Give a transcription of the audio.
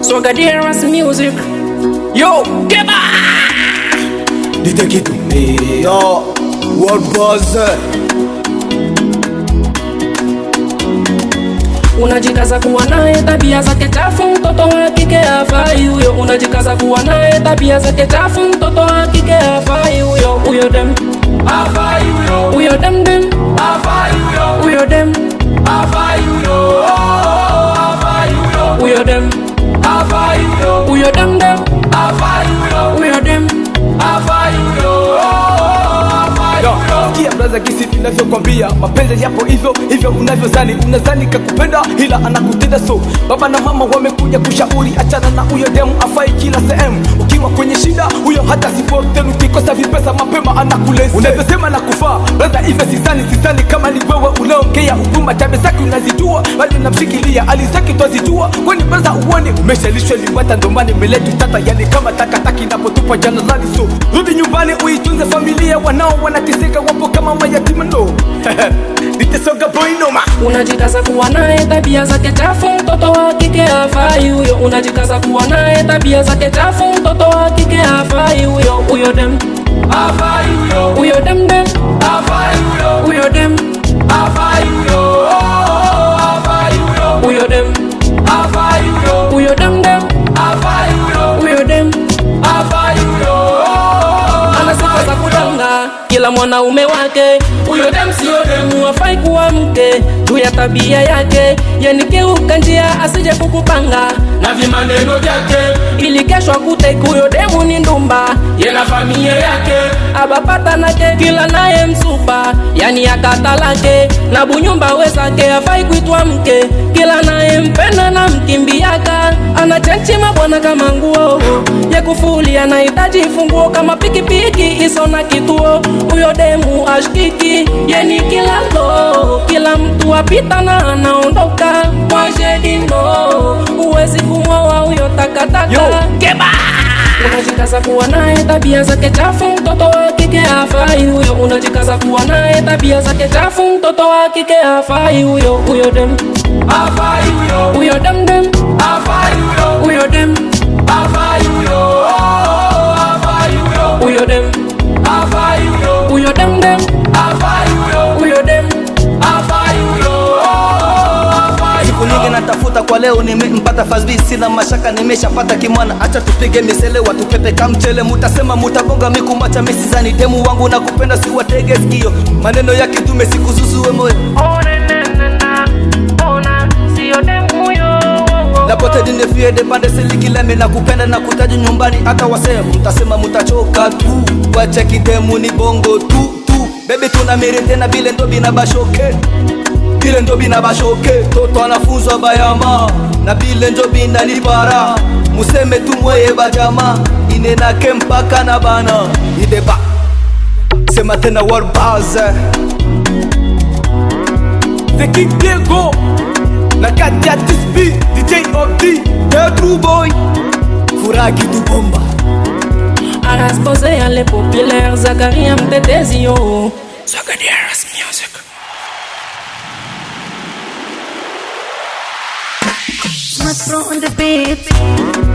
Swagaderas music. Yo, Keba! DJ Kitu. Yo, World Boss. Unajikaza kuwa naye, tabia zake chafu, mtoto wa kike hafai huyo. Unajikaza kuwa naye, tabia zake chafu, mtoto wa kike hafai huyo. Huyo dem hafai huyo. Huyo dem hafai huyo. Huyo dem hafai huyo. Hafai huyo. Huyo dem hafai huyo. Huyo dem hafai huyo. Huyo dem hafai huyo. Kia blaza kisi ninavyokwambia, mapenzi yapo hivyo hivyo unavyozani. Unazani kakupenda ila anakutenda so. Baba na mama wamekuja kushauri, achana na huyo demu, afai kila sehemu. Ukiwa kwenye shida huyo hata support tenu, ukikosa vipesa mapema anakuleza. Unavyosema na kufaa blaza hivyo sisani kama ni wewe unaongea ukuma. Tabe zake unazijua bali namshikilia, alizaki twazijua. Kwani blaza uone umeshalishwa liwata, ndomani meletu tata. Yani kama takataki inapotupa jalalani so. Rudi nyumbani uitunze familia, wanao wanateseka wapo kama mayatima ndo. Nitesoga boy noma. Unajikaza kuwa naye, tabia zake chafu, mtoto wa kike hafai huyo. Unajikaza kuwa naye, tabia zake chafu, mtoto wa kike hafai huyo. Huyo dem hafai huyo. Huyo dem hafai huyo. Huyo dem hafai huyo. Hafai huyo. Huyo dem hafai huyo. Huyo dem hafai huyo. Huyo dem hafai huyo. Ana sifa za kudanga kila mwanaume wake. Huyo dem sio demu, hafai kuwa mke juu ya tabia yake. Yenikeuka njia asije kukupanga na vimaneno vyake, ili kesho akute huyo demu ni ndumba yena familia yake. Abapata nake kila naye msupa, yani akata lake na bunyumba wezake. Hafai kuitwa mke kila naye mpenda na mkimbiaka. Anachenchima bwana kama nguo ya kufuli, anahitaji funguo kama pikipiki iso na kituo. Huyo demu ashkiki yeni kila lo, kila mtu apita na anaondoka kwa shedino. Uwezi kumwoa huyo takataka. Yo, Keba! Unajikaza kuwa naye, tabia zake chafu, mtoto wa kike hafai huyo. Unajikaza kuwa naye, tabia zake chafu, mtoto wa kike hafai huyo. Huyo dem hafai huyo. Huyo dem hafai huyo. Huyo dem hafai huyo. Hafai huyo. Huyo dem hafai huyo. Huyo dem hafai huyo. Huyo dem hafai huyo. Siku nyingi natafuta, kwa leo nimempata Fazbi, sina mashaka nimeshapata kimwana. Acha tupige misele watu pepe kamchele, mutasema mutabonga mikumacha mesizani. Demu wangu na kupenda si watege sikio, maneno yake tume sikuzuzue moyo. Sio demu huyo. La pote dine fie de pande selikileme, na kupenda na kutaji nyumbani hata wasema. Mutasema mutachoka tu, wacha kidemu ni bongo tu. Baby tuna mirete na bile ndo bina bashoke, bile ndo bina bashoke. Toto anafunzwa bayama na bile ndo bina nipara. Museme tumweye bajama inena kempaka na bana ideba. Sema tena World Boss. The King Diego na Katia Tisbi, DJ OD, The True Boy, Furaki du Bomba. À exposer à les populaires, Zakaria Mtetezi yo. Swagaderas music. Smart Pro on the beat.